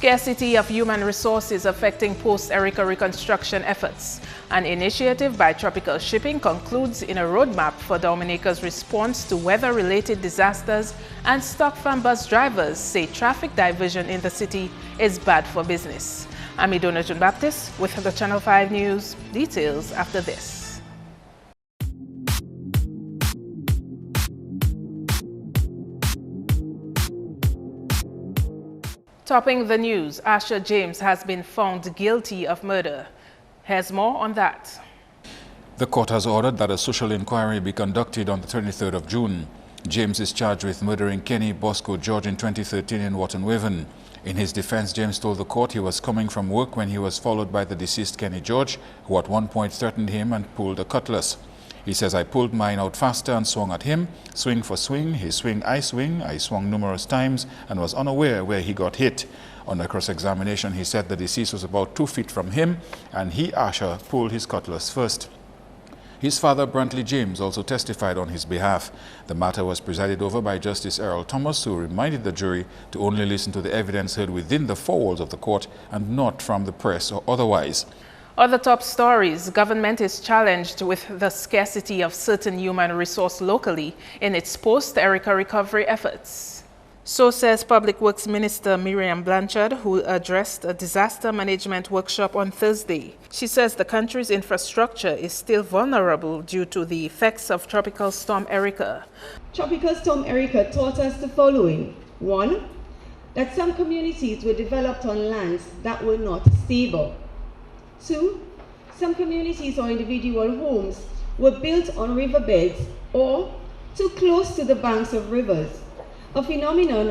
Scarcity of human resources affecting post-Erika reconstruction efforts. An initiative by Tropical Shipping concludes in a roadmap for Dominica's response to weather-related disasters, and stock farm bus drivers say traffic diversion in the city is bad for business. I'm MarpinNewsJune9th2k16 with the Channel 5 News. Details after this. Topping the news, Asher James has been found guilty of murder. Here's more on that. The court has ordered that a social inquiry be conducted on the 23rd of June. James is charged with murdering Kenny Bosco George in 2013 in Wotton Waven. In his defense, James told the court he was coming from work when he was followed by the deceased Kenny George, who at one point threatened him and pulled a cutlass. He says, "I pulled mine out faster and swung at him. Swing for swing, he swing. I swung numerous times and was unaware where he got hit." Under cross-examination, he said the deceased was about 2 feet from him and he, Asher, pulled his cutlass first. His father, Brantley James, also testified on his behalf. The matter was presided over by Justice Errol Thomas, who reminded the jury to only listen to the evidence heard within the four walls of the court and not from the press or otherwise. Other top stories: government is challenged with the scarcity of certain human resource locally in its post-Erika recovery efforts. So says Public Works Minister Miriam Blanchard, who addressed a disaster management workshop on Thursday. She says the country's infrastructure is still vulnerable due to the effects of Tropical Storm Erika. Tropical Storm Erika taught us the following. 1. That some communities were developed on lands that were not stable. 2. Some communities or individual homes were built on riverbeds or too close to the banks of rivers, a phenomenon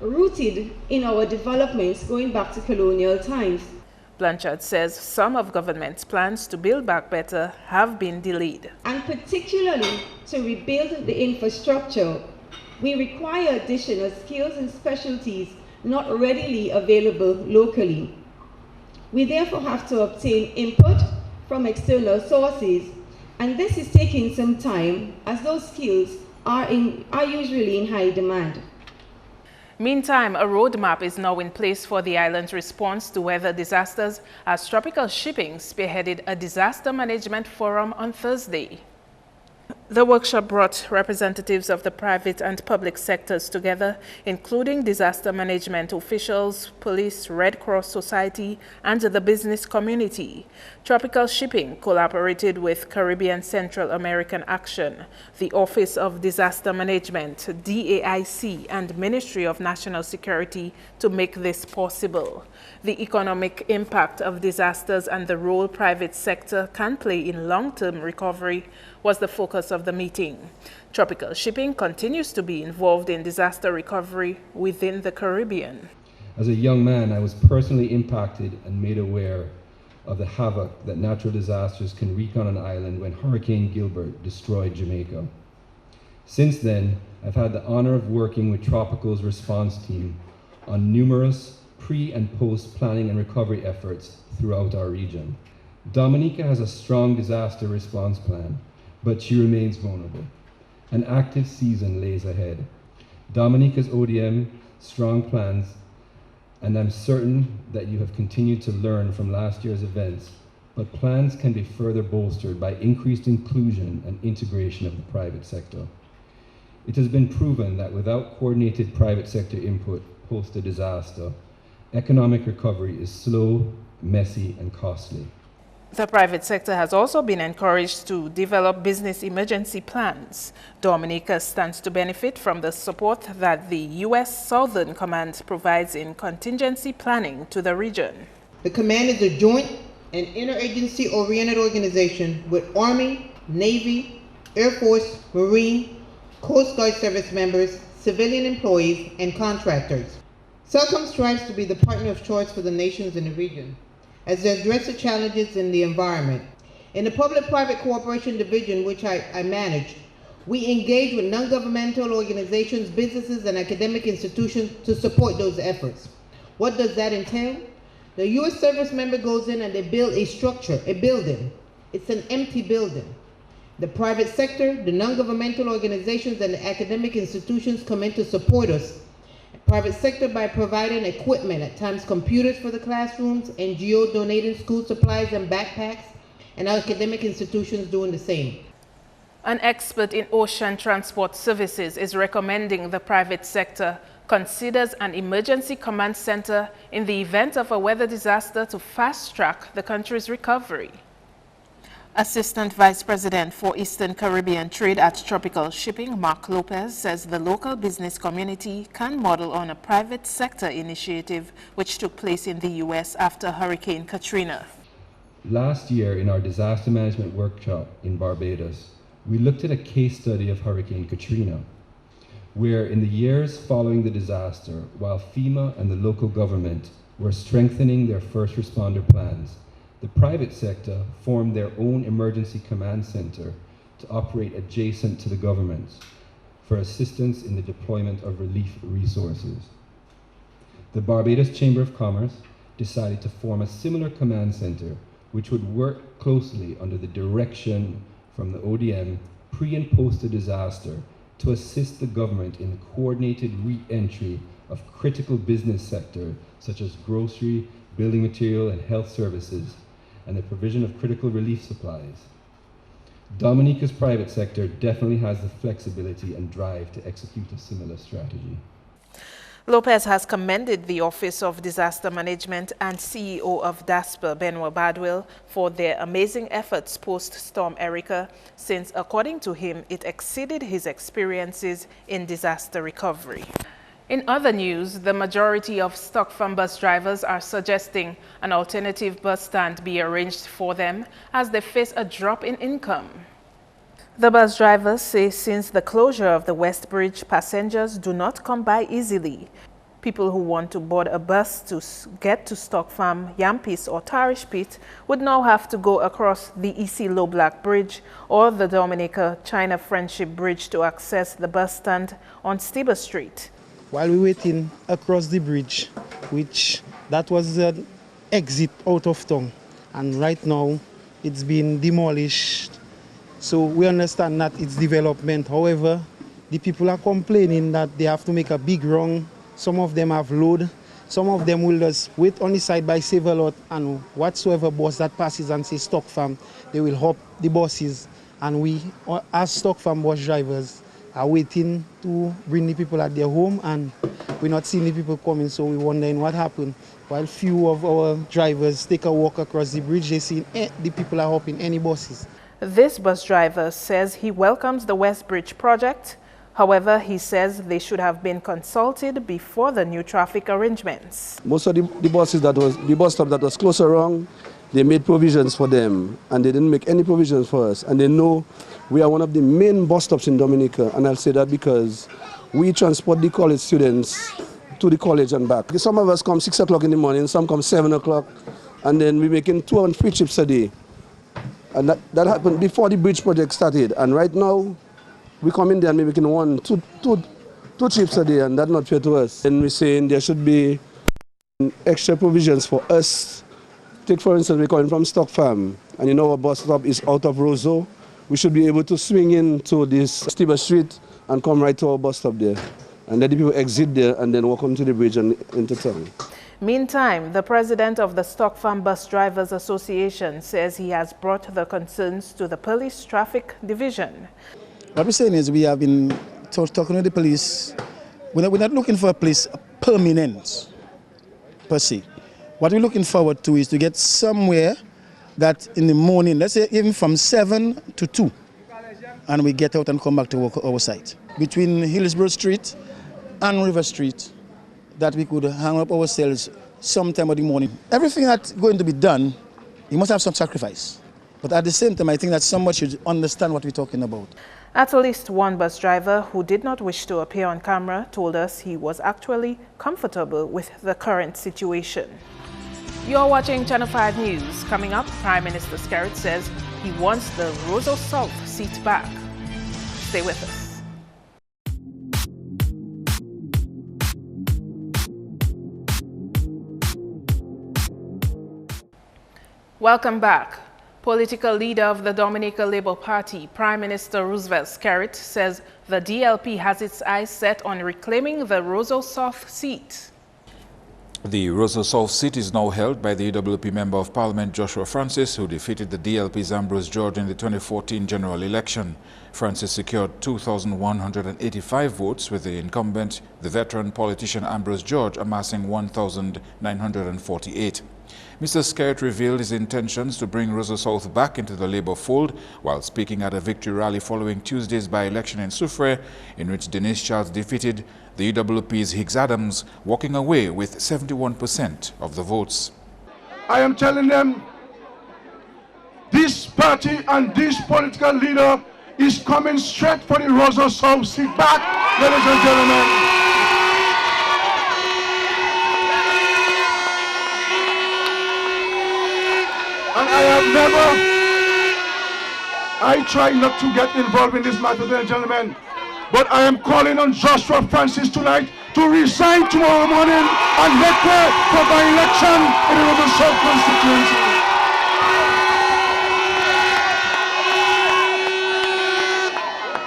rooted in our developments going back to colonial times. Blanchard says some of government's plans to build back better have been delayed. And particularly to rebuild the infrastructure, we require additional skills and specialties not readily available locally. We therefore have to obtain input from external sources, and this is taking some time as those skills are usually in high demand. Meantime, a roadmap is now in place for the island's response to weather disasters as Tropical Shipping spearheaded a disaster management forum on Thursday. The workshop brought representatives of the private and public sectors together, including disaster management officials, police, Red Cross Society, and the business community. Tropical Shipping collaborated with Caribbean Central American Action, the Office of Disaster Management, DAIC, and Ministry of National Security to make this possible. The economic impact of disasters and the role private sector can play in long-term recovery was the focus of the meeting. Tropical Shipping continues to be involved in disaster recovery within the Caribbean. As a young man, I was personally impacted and made aware of the havoc that natural disasters can wreak on an island when Hurricane Gilbert destroyed Jamaica. Since then, I've had the honor of working with Tropical's response team on numerous pre- and post-planning and recovery efforts throughout our region. Dominica has a strong disaster response plan, but she remains vulnerable. An active season lays ahead. Dominica's ODM strong plans, and I'm certain that you have continued to learn from last year's events, but plans can be further bolstered by increased inclusion and integration of the private sector. It has been proven that without coordinated private sector input post a disaster, economic recovery is slow, messy, and costly. The private sector has also been encouraged to develop business emergency plans. Dominica stands to benefit from the support that the U.S. Southern Command provides in contingency planning to the region. The command is a joint and interagency-oriented organization with Army, Navy, Air Force, Marine, Coast Guard service members, civilian employees, and contractors. SOCOM strives to be the partner of choice for the nations in the region as they address the challenges in the environment. In the Public-Private Cooperation Division, which I manage, we engage with non-governmental organizations, businesses, and academic institutions to support those efforts. What does that entail? The U.S. service member goes in and they build a structure, a building. It's an empty building. The private sector, the non-governmental organizations, and the academic institutions come in to support us Private sector by providing equipment, at times computers for the classrooms, NGO donating school supplies and backpacks, and academic institutions doing the same. An expert in ocean transport services is recommending the private sector considers an emergency command center in the event of a weather disaster to fast-track the country's recovery. Assistant Vice President for Eastern Caribbean Trade at Tropical Shipping, Mark Lopez, says the local business community can model on a private sector initiative which took place in the U.S. after Hurricane Katrina. Last year in our disaster management workshop in Barbados, we looked at a case study of Hurricane Katrina, where in the years following the disaster, while FEMA and the local government were strengthening their first responder plans, the private sector formed their own emergency command center to operate adjacent to the government for assistance in the deployment of relief resources. The Barbados Chamber of Commerce decided to form a similar command center which would work closely under the direction from the ODM pre and post a disaster to assist the government in the coordinated re-entry of critical business sector such as grocery, building material and health services, and the provision of critical relief supplies. Dominica's private sector definitely has the flexibility and drive to execute a similar strategy. Lopez has commended the Office of Disaster Management and CEO of DASPER, Benoit Badwell, for their amazing efforts post-Storm Erika, since, according to him, it exceeded his experiences in disaster recovery. In other news, the majority of stock farm bus drivers are suggesting an alternative bus stand be arranged for them as they face a drop in income. The bus drivers say since the closure of the West Bridge, passengers do not come by easily. People who want to board a bus to get to Stock Farm, Yampis or Tarish Pit would now have to go across the EC Low Black Bridge or the Dominica-China Friendship Bridge to access the bus stand on Steber Street. While we're waiting across the bridge, that was the exit out of town, and right now it's been demolished. So we understand that it's development. However, the people are complaining that they have to make a big run. Some of them have load. Some of them will just wait on the side by Save-A-Lot, and whatsoever bus that passes and says Stock Farm, they will hop the buses. And we, as Stock Farm bus drivers, are waiting to bring the people at their home, and we're not seeing the people coming, so we're wondering what happened. While few of our drivers take a walk across the bridge, they see the people are hopping any buses. This bus driver says he welcomes the West Bridge project. However, he says they should have been consulted before the new traffic arrangements. Most of the buses the bus stop that was closer around, they made provisions for them, and they didn't make any provisions for us. And they know we are one of the main bus stops in Dominica, and I'll say that because we transport the college students to the college and back. Some of us come 6 o'clock in the morning, some come 7 o'clock, and then we're making 2 and 3 trips a day. And that happened before the bridge project started. And right now, we come in there and we're making 2 trips a day, and that's not fair to us. And we're saying there should be extra provisions for us. Take, for instance, we're coming from Stock Farm, and you know our bus stop is out of Roseau. We should be able to swing into this Steber Street and come right to our bus stop there. And let the people exit there and then walk onto the bridge and into town. Meantime, the president of the Stock Farm Bus Drivers Association says he has brought the concerns to the police traffic division. What we're saying is we have been talking to the police. We're not looking for a police permanent, per se. What we're looking forward to is to get somewhere that in the morning, let's say even from 7 to 2, and we get out and come back to our site. Between Hillsborough Street and River Street, that we could hang up ourselves sometime in the morning. Everything that's going to be done, you must have some sacrifice. But at the same time, I think that someone should understand what we're talking about. At least one bus driver who did not wish to appear on camera told us he was actually comfortable with the current situation. You're watching Channel 5 News. Coming up, Prime Minister Skerrit says he wants the Roseau South seat back. Stay with us. Welcome back. Political leader of the Dominica Labour Party, Prime Minister Roosevelt Skerrit, says the DLP has its eyes set on reclaiming the Roseau South seat. The Roseau South seat is now held by the EWP Member of Parliament Joshua Francis, who defeated the DLP's Ambrose George in the 2014 general election. Francis secured 2,185 votes, with the incumbent, the veteran politician Ambrose George, amassing 1,948. Mr. Skerrit revealed his intentions to bring Roseau South back into the Labour fold while speaking at a victory rally following Tuesday's by-election in Soufrière, in which Denise Charles defeated the EWP's Higgs Adams, walking away with 71% of the votes. I am telling them, this party and this political leader is coming straight for the Roseau South seat back, ladies and gentlemen. And I try not to get involved in this matter, ladies and gentlemen, but I am calling on Joshua Francis tonight to resign tomorrow morning and make way for by-election in the Roseau South constituency.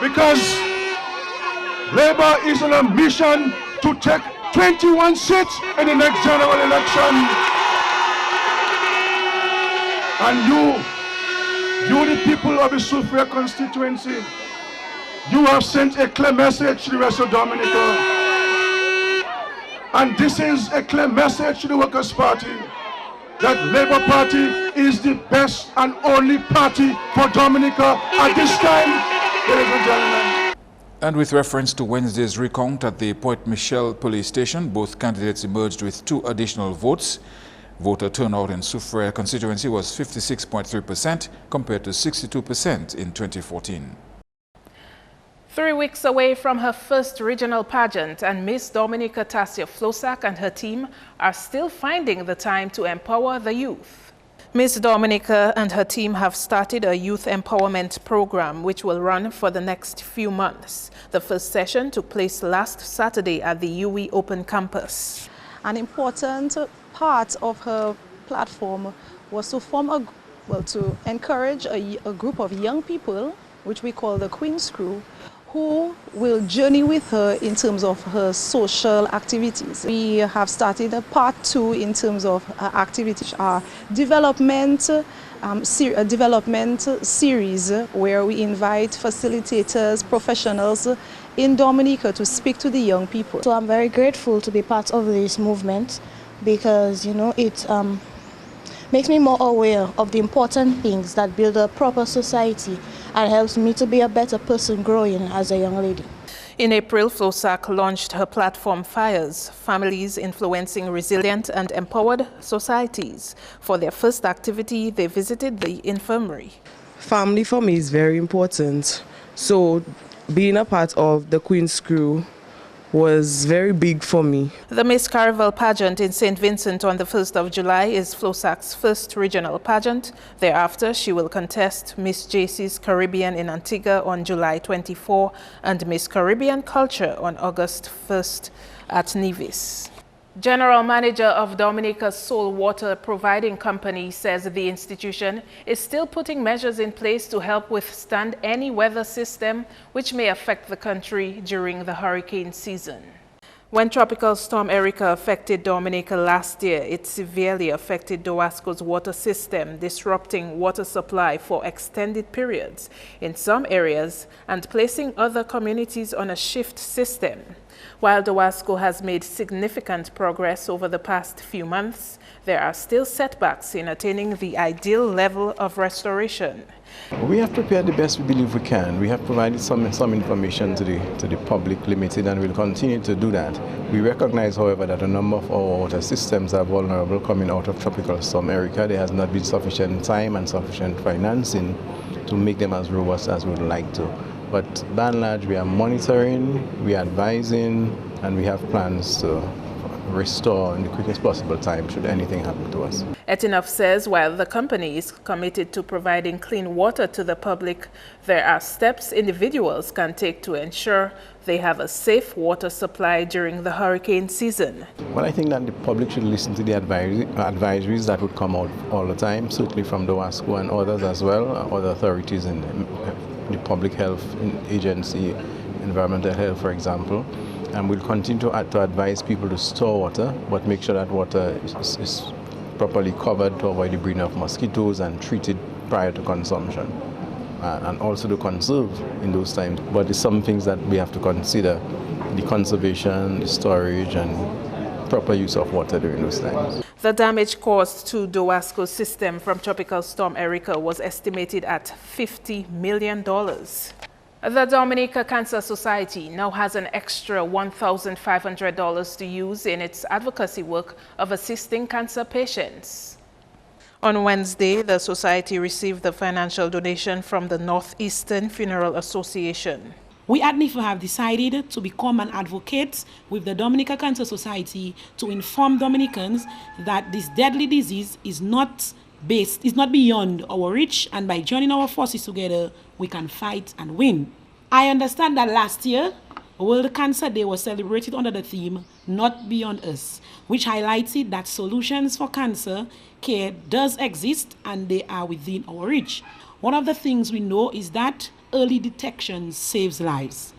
Because Labour is on a mission to take 21 seats in the next general election. And you the people of the Soufrière constituency, you have sent a clear message to the rest of Dominica. And this is a clear message to the Workers' Party that Labour Party is the best and only party for Dominica at this time, ladies and gentlemen. And with reference to Wednesday's recount at the Pointe Michel police station, both candidates emerged with 2 additional votes. Voter turnout in Soufrière constituency was 56.3% compared to 62% in 2014. 3 weeks away from her first regional pageant, and Miss Dominica Tassia Flosak and her team are still finding the time to empower the youth. Miss Dominica and her team have started a youth empowerment program which will run for the next few months. The first session took place last Saturday at the UE Open Campus. An important part of her platform was to to encourage a group of young people, which we call the Queen's Crew, who will journey with her in terms of her social activities. We have started a part 2 in terms of her activities, our development series where we invite facilitators, professionals in Dominica to speak to the young people. So I'm very grateful to be part of this movement because, you know, it makes me more aware of the important things that build a proper society and helps me to be a better person growing as a young lady. In April, Flosak launched her platform FIRES, Families Influencing Resilient and Empowered Societies. For their first activity, they visited the infirmary. Family for me is very important. So being a part of the Queen's Crew was very big for me. The Miss Caravel pageant in St. Vincent on the 1st of July is Flosak's first regional pageant. Thereafter, she will contest Miss JC's Caribbean in Antigua on July 24 and Miss Caribbean Culture on August 1st at Nevis. General Manager of Dominica's Sole Water Providing Company says the institution is still putting measures in place to help withstand any weather system which may affect the country during the hurricane season. When Tropical Storm Erica affected Dominica last year, it severely affected Dowasco's water system, disrupting water supply for extended periods in some areas and placing other communities on a shift system. While Dowasco has made significant progress over the past few months, there are still setbacks in attaining the ideal level of restoration. We have prepared the best we believe we can. We have provided some information to the public limited, and we'll continue to do that. We recognize, however, that a number of our water systems are vulnerable coming out of Tropical Storm Erica. There has not been sufficient time and sufficient financing to make them as robust as we would like to. But by and large, we are monitoring, we are advising, and we have plans to restore in the quickest possible time should anything happen to us. Etienne says while the company is committed to providing clean water to the public, there are steps individuals can take to ensure they have a safe water supply during the hurricane season. Well, I think that the public should listen to the advisories that would come out all the time, certainly from DOWASCO and others as well, other authorities in the public health agency, environmental health, for example. And we'll continue to advise people to store water, but make sure that water is properly covered to avoid the breeding of mosquitoes and treated prior to consumption. And also to conserve in those times. But there's some things that we have to consider, the conservation, the storage, and proper use of water during those times. The damage caused to DOWASCO's system from Tropical Storm Erika was estimated at $50 million. The Dominica Cancer Society now has an extra $1,500 to use in its advocacy work of assisting cancer patients. On Wednesday, the society received the financial donation from the Northeastern Funeral Association. We at NIFA have decided to become an advocate with the Dominica Cancer Society to inform Dominicans that this deadly disease is not beyond our reach, and by joining our forces together, we can fight and win. I understand that last year, World Cancer Day was celebrated under the theme, Not Beyond Us, which highlighted that solutions for cancer care does exist and they are within our reach. One of the things we know is that early detection saves lives.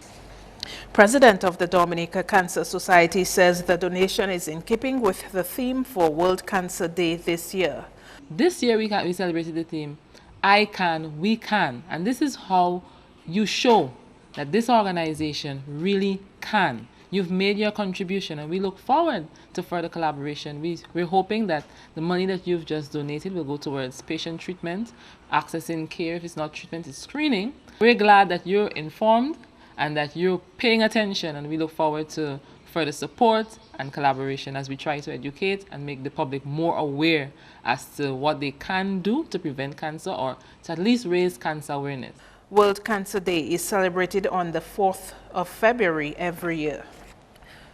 President of the Dominica Cancer Society says the donation is in keeping with the theme for World Cancer Day this year. This year we celebrated the theme, I Can, We Can, and this is how you show that this organization really can. You've made your contribution and we look forward to further collaboration. We're hoping that the money that you've just donated will go towards patient treatment, accessing care. If it's not treatment, it's screening. We're glad that you're informed and that you're paying attention, and we look forward to further support and collaboration as we try to educate and make the public more aware as to what they can do to prevent cancer or to at least raise cancer awareness. World Cancer Day is celebrated on the 4th of February every year.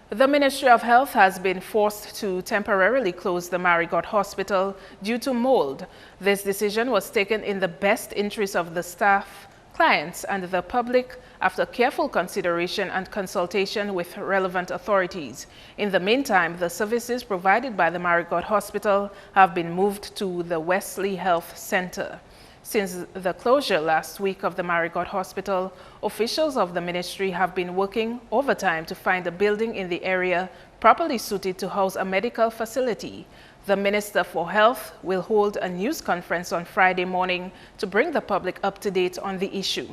The Ministry of Health has been forced to temporarily close the Marigot Hospital due to mold. This decision was taken in the best interest of the staff, clients, and the public after careful consideration and consultation with relevant authorities. In the meantime, the services provided by the Marigot Hospital have been moved to the Wesley Health Center. Since the closure last week of the Marigot Hospital, officials of the ministry have been working overtime to find a building in the area properly suited to house a medical facility. The Minister for Health will hold a news conference on Friday morning to bring the public up to date on the issue.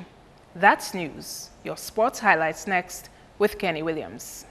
That's news. Your sports highlights next with Kenny Williams.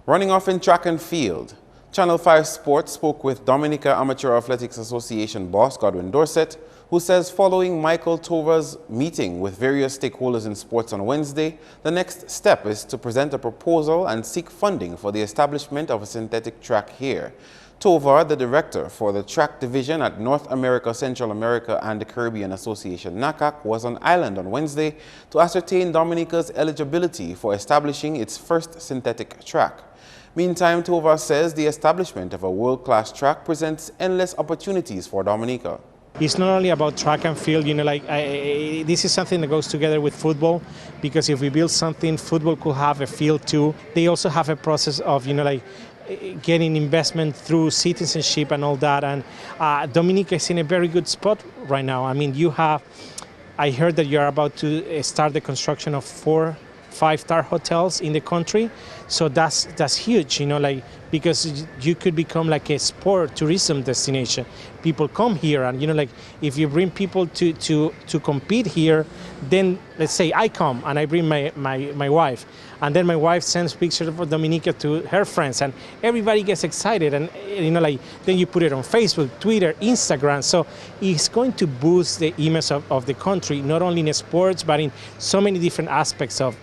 Running off in track and field, Channel 5 Sports spoke with Dominica Amateur Athletics Association boss Godwin Dorset, who says following Michael Tova's meeting with various stakeholders in sports on Wednesday, the next step is to present a proposal and seek funding for the establishment of a synthetic track here. Tova, the director for the track division at North America, Central America and the Caribbean Association NACAC, was on island on Wednesday to ascertain Dominica's eligibility for establishing its first synthetic track. Meantime, Tova says the establishment of a world-class track presents endless opportunities for Dominica. It's not only about track and field, this is something that goes together with football, because if we build something, football could have a field too. They also have a process of, getting investment through citizenship and all that, and Dominica is in a very good spot right now. I mean, I heard that you're about to start the construction of 4 5-star hotels in the country, so that's huge, because you could become like a sport tourism destination. People come here, and if you bring people to compete here, then let's say I come and I bring my wife, and then my wife sends pictures of Dominica to her friends, and everybody gets excited, and then you put it on Facebook, Twitter, Instagram. So it's going to boost the image of the country, not only in sports but in so many different aspects of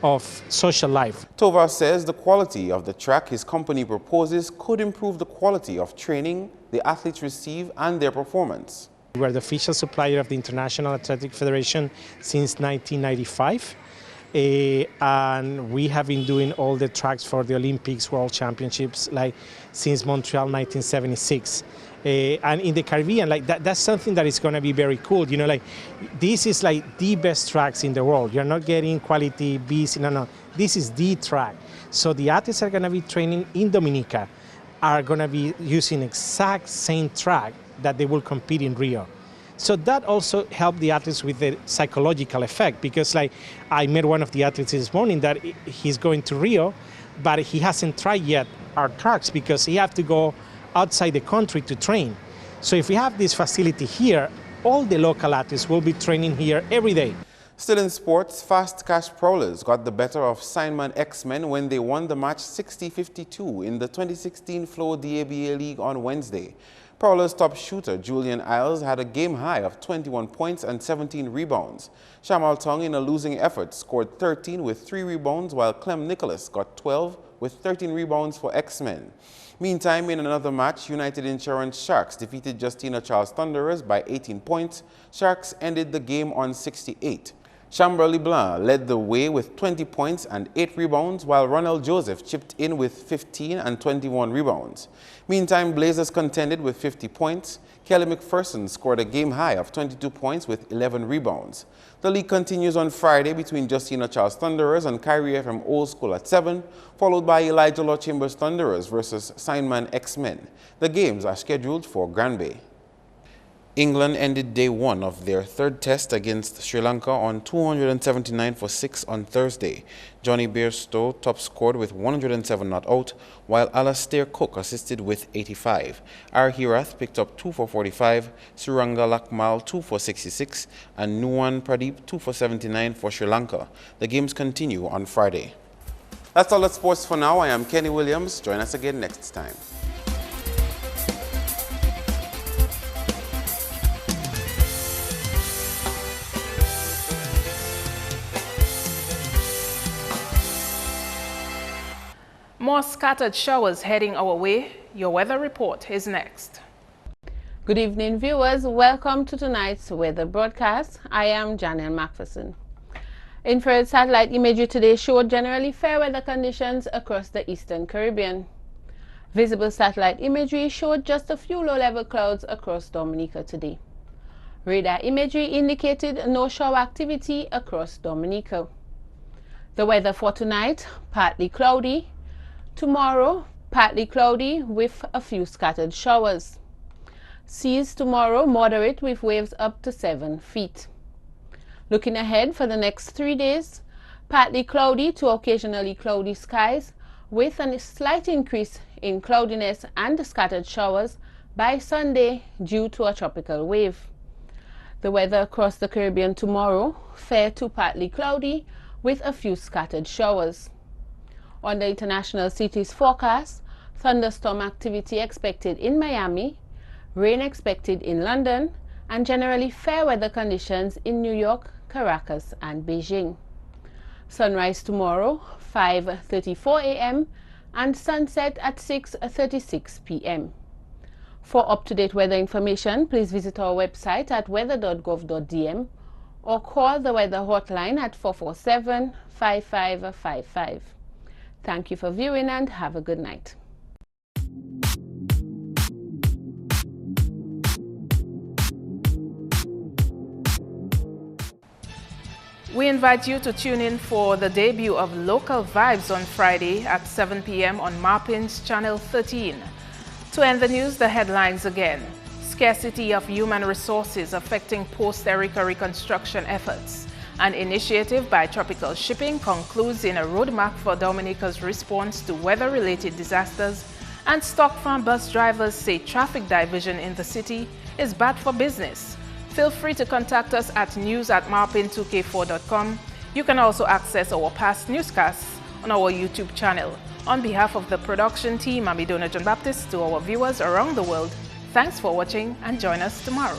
of social life. Tovar says the quality of the track his company proposes could improve the quality of training the athletes receive and their performance. We are the official supplier of the International Athletic Federation since 1995. And we have been doing all the tracks for the Olympics, World Championships, like since Montreal 1976. And in the Caribbean, like that's something that is going to be very cool. You know, like this is like the best tracks in the world. You're not getting quality B's. No. This is the track. So the athletes are going to be training in Dominica, are going to be using exact same track that they will compete in Rio. So that also helped the athletes with the psychological effect, because like I met one of the athletes this morning that he's going to Rio, but he hasn't tried yet our tracks because he has to go outside the country to train. So if we have this facility here, all the local athletes will be training here every day. Still in sports, Fast Cash Prowlers got the better of Signman X-Men when they won the match 60-52 in the 2016 Flow DABA League on Wednesday. Prowlers top shooter Julian Isles had a game high of 21 points and 17 rebounds. Shamal Tong, in a losing effort, scored 13 with 3 rebounds, while Clem Nicholas got 12 with 13 rebounds for X-Men. Meantime, in another match, United Insurance Sharks defeated Justina Charles Thunderers by 18 points. Sharks ended the game on 68. Chambra LeBlanc led the way with 20 points and 8 rebounds, while Ronald Joseph chipped in with 15 and 21 rebounds. Meantime, Blazers contended with 50 points. Kelly McPherson scored a game high of 22 points with 11 rebounds. The league continues on Friday between Justina Charles Thunderers and Kyrie FM Old School at 7, followed by Elijah Law Chambers Thunderers versus Signman X-Men. The games are scheduled for Granby. England ended day 1 of their third test against Sri Lanka on 279 for 6 on Thursday. Johnny Bairstow top scored with 107 not out, while Alastair Cook assisted with 85. R. Hirath picked up 2 for 45, Suranga Lakmal 2 for 66, and Nuwan Pradeep 2 for 79 for Sri Lanka. The games continue on Friday. That's all at sports for now. I am Kenny Williams. Join us again next time. More scattered showers heading our way. Your weather report is next. Good evening, viewers. Welcome to tonight's weather broadcast. I am Janelle Macpherson. Infrared satellite imagery today showed generally fair weather conditions across the eastern Caribbean. Visible satellite imagery showed just a few low-level clouds across Dominica today. Radar imagery indicated no shower activity across Dominica. The weather for tonight, partly cloudy. Tomorrow, partly cloudy with a few scattered showers. Seas tomorrow moderate with waves up to 7 feet. Looking ahead for the next 3 days, partly cloudy to occasionally cloudy skies with a slight increase in cloudiness and scattered showers by Sunday due to a tropical wave. The weather across the Caribbean tomorrow, fair to partly cloudy with a few scattered showers. On the international cities forecast, thunderstorm activity expected in Miami, rain expected in London, and generally fair weather conditions in New York, Caracas, and Beijing. Sunrise tomorrow, 5:34 a.m., and sunset at 6:36 p.m. For up-to-date weather information, please visit our website at weather.gov.dm or call the weather hotline at 447-5555. Thank you for viewing and have a good night. We invite you to tune in for the debut of Local Vibes on Friday at 7 p.m. on Marpin's Channel 13. To end the news, the headlines again. Scarcity of human resources affecting post-Erica reconstruction efforts. An initiative by Tropical Shipping concludes in a roadmap for Dominica's response to weather-related disasters, and stock farm bus drivers say traffic diversion in the city is bad for business. Feel free to contact us at news@marpin2k4.com. You can also access our past newscasts on our YouTube channel. On behalf of the production team, I'm Idona John Baptist. To our viewers around the world, thanks for watching and join us tomorrow.